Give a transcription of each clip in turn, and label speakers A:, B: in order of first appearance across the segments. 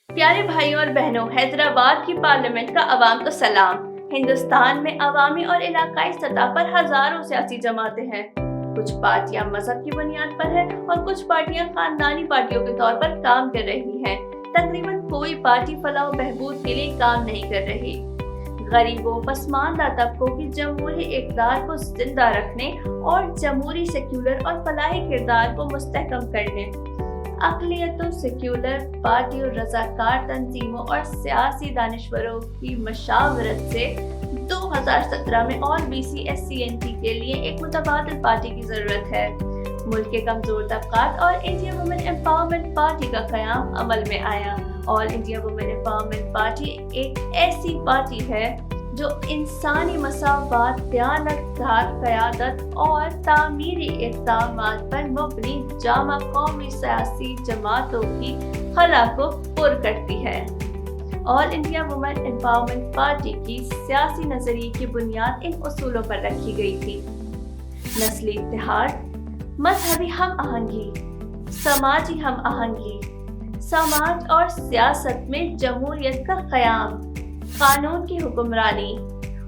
A: پیارے بھائیوں اور بہنوں، حیدرآباد کی پارلیمنٹ کا عوام کو سلام۔ ہندوستان میں عوامی اور علاقائی سطح پر ہزاروں سیاسی جماعتیں ہیں۔ کچھ پارٹیاں مذہب کی بنیاد پر ہیں اور کچھ پارٹیاں خاندانی پارٹیوں کے طور پر کام کر رہی ہیں۔ تقریباً کوئی پارٹی فلاح و بہبود کے لیے کام نہیں کر رہی۔ غریبوں، پسماندہ طبقوں کی جمہوری اقدار کو زندہ رکھنے اور جمہوری سیکولر اور فلاحی کردار کو مستحکم کرنے، اقلیتوں، سیکولر پارٹیوں، رضاکار تنظیموں اور سیاسی دانشوروں کی مشاورت سے 2017 میں اور BCSCNT کے لیے ایک متبادل پارٹی کی ضرورت ہے۔ ملک کے کمزور طبقات اور انڈیا وومن امپاورمنٹ پارٹی کا قیام عمل میں آیا۔ آل انڈیا وومن امپاورمنٹ پارٹی ایک ایسی پارٹی ہے جو انسانی مساوات، دیانتدار قیادت اور تعمیری اقدامات پر مبنی جامع قومی سیاسی جماعتوں کی خلا کو پر کرتی ہے۔ آل انڈیا وومن امپاورمنٹ پارٹی کی سیاسی نظریے کی بنیاد ان اصولوں پر رکھی گئی تھی: نسلی اتحاد، مذہبی ہم آہنگی، سماجی ہم آہنگی، سماج اور سیاست میں جمہوریت کا قیام، قانون کی حکمرانی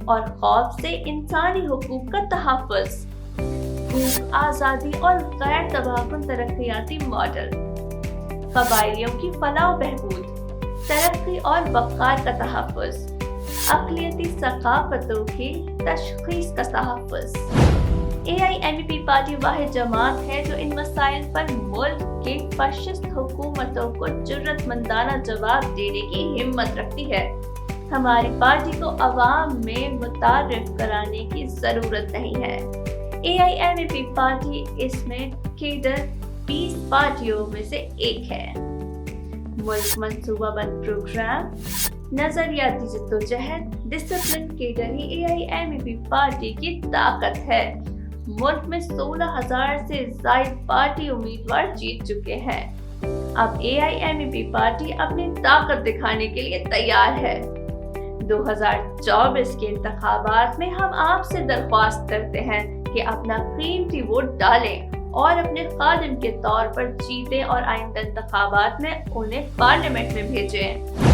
A: اور خوف سے انسانی حقوق کا تحفظ، بھوک، آزادی اور غیر تباہ کن ترقیاتی ماڈل، قبائلیوں کی فلاح و بہبود، ترقی اور وقار کا تحفظ، اقلیتی ثقافتوں کی تشخیص کا تحفظ۔ AIMP پارٹی واحد جماعت ہے جو ان مسائل پر ملک کے فاشسٹ حکومتوں کو جرأت مندانہ جواب دینے کی ہمت رکھتی ہے۔ ہماری پارٹی کو عوام میں متعارف کرانے کی ضرورت نہیں ہے۔ AIMP پارٹی اس میں کیڈر 20 پارٹیوں میں سے ایک ہے۔ ملک منصوبہ بند پروگرام، نظریاتی جدوجہد، ڈسپلن کیڈر ہی AIMP پارٹی کی طاقت ہے۔ ملک میں 16,000 سے زائد پارٹی امیدوار جیت چکے ہیں۔ اب AIMP پارٹی اپنی طاقت دکھانے کے لیے تیار ہے۔ 2024 کے انتخابات میں ہم آپ سے درخواست کرتے ہیں کہ اپنا قیمتی ووٹ ڈالیں اور اپنے خادم کے طور پر جیتیں اور آئندہ انتخابات میں انہیں پارلیمنٹ میں بھیجیں۔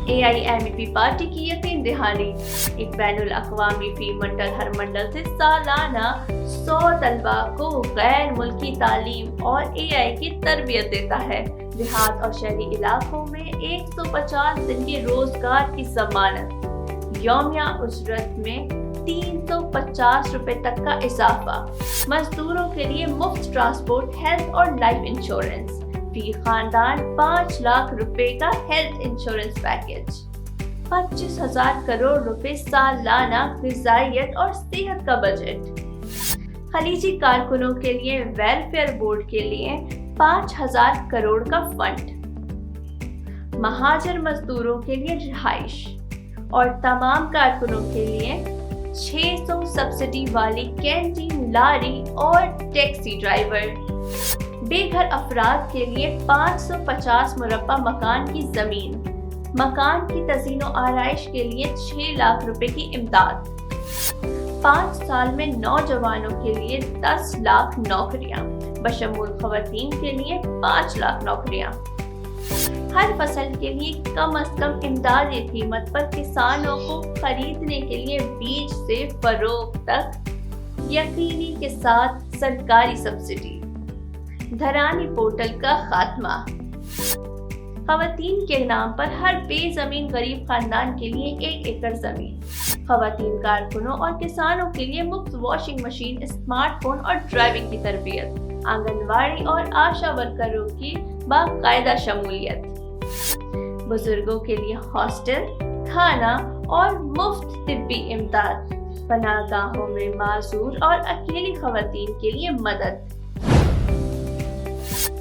A: AIMP پارٹی کی یقین دہانی: ایک بین الاقوامی فی منڈل ہر منڈل سے سالانہ 100 طلبہ کو غیر ملکی تعلیم اور AI کی تربیت دیتا ہے۔ دیہات اور شہری علاقوں میں 150 دن کے روزگار کی ضمانت، یومیہ اجرت میں 350 روپے تک کا اضافہ، مزدوروں کے لیے مفت ٹرانسپورٹ، ہیلتھ اور لائف انشورنس، فی خاندان 5 لاکھ روپے کا ہیلتھ انشورنس پیکج، 25,000 کروڑ روپے سالانہ غذائیت اور صحت کا بجٹ، خلیجی کارکنوں کے لیے ویلفیئر بورڈ کے لیے 5,000 کروڑ کا فنڈ، مہاجر مزدوروں کے لیے رہائش اور تمام کارکنوں کے لیے 600 سبسڈی والی کینٹین، لاری اور ٹیکسی ڈرائیور، بے گھر افراد کے لیے 550 مربع مکان کی زمین، مکان کی تزئین و آرائش کے لیے 6 لاکھ روپے کی امداد، 5 سال میں نوجوانوں کے لیے 10 لاکھ نوکریاں، بشمول خواتین کے لیے 5 لاکھ نوکریاں، ہر فصل کے لیے کم از کم امدادی قیمت پر کسانوں کو خریدنے کے لیے بیج سے فروخت تک یقینی کے ساتھ سرکاری سبسڈی، دھرانی پورٹل کا خاتمہ، خواتین کے نام پر ہر بے زمین غریب خاندان کے لیے 1 ایکڑ زمین، خواتین کارکنوں اور کسانوں کے لیے مفت واشنگ مشین، اسمارٹ فون اور ڈرائیونگ کی تربیت، آنگن واڑی اور آشا ورکروں کی باقاعدہ شمولیت، بزرگوں کے لیے ہاسٹل، کھانا اور مفت طبی امداد، پناہ گاہوں میں معذور اور اکیلی خواتین کے لیے مدد۔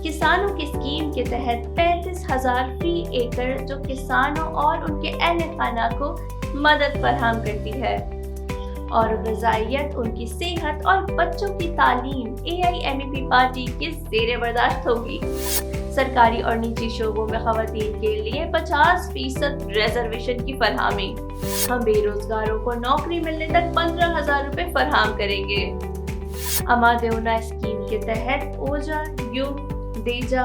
A: کسانوں کی اسکیم کے تحت 35,000 فی ایکڑ جو کسانوں اور ان کے اہل خانہ کو مدد فراہم کرتی ہے، اور غذائیت، ان کی صحت اور بچوں کی تعلیم AIMP پارٹی کے زیر برداشت ہوگی۔ سرکاری اور نجی شعبوں میں خواتین کے لیے 50% ریزرویشن کی فراہمی، ہم بے روزگاروں کو نوکری ملنے تک 15,000 روپے فراہم کریں گے۔ اما دیونا اسکیم کے تحت اوجا، یوگ، دیجا